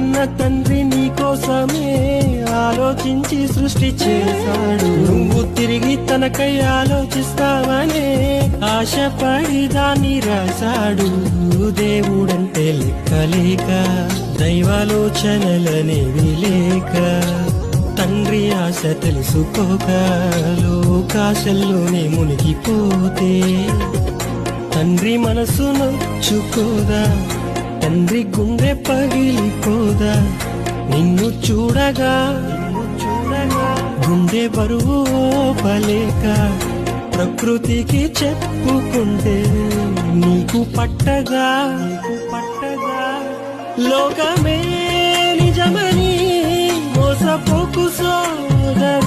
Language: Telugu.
కన్న తండ్రి నీ కోసమే ఆలోచించి సృష్టి చేశాడు. నువ్వు తిరిగి తనకై ఆలోచిస్తావనే ఆశపడి దాన్ని రాశాడు. దేవుడంటే లెక్కలేక దైవాలోచనలనేవి లేక తండ్రి ఆశ తెలుసుకోక లోకాశల్లోనే మునిగిపోతే తండ్రి మనసు నొచ్చుకోదా, తండ్రి గుండె పగిలిపోదా? నిన్ను చూడగా గుండె బరువు పలేక ప్రకృతికి చెప్పుకుంటే నీకు పట్టగా లోకమే నిజమని మోసపోకు సోదరా.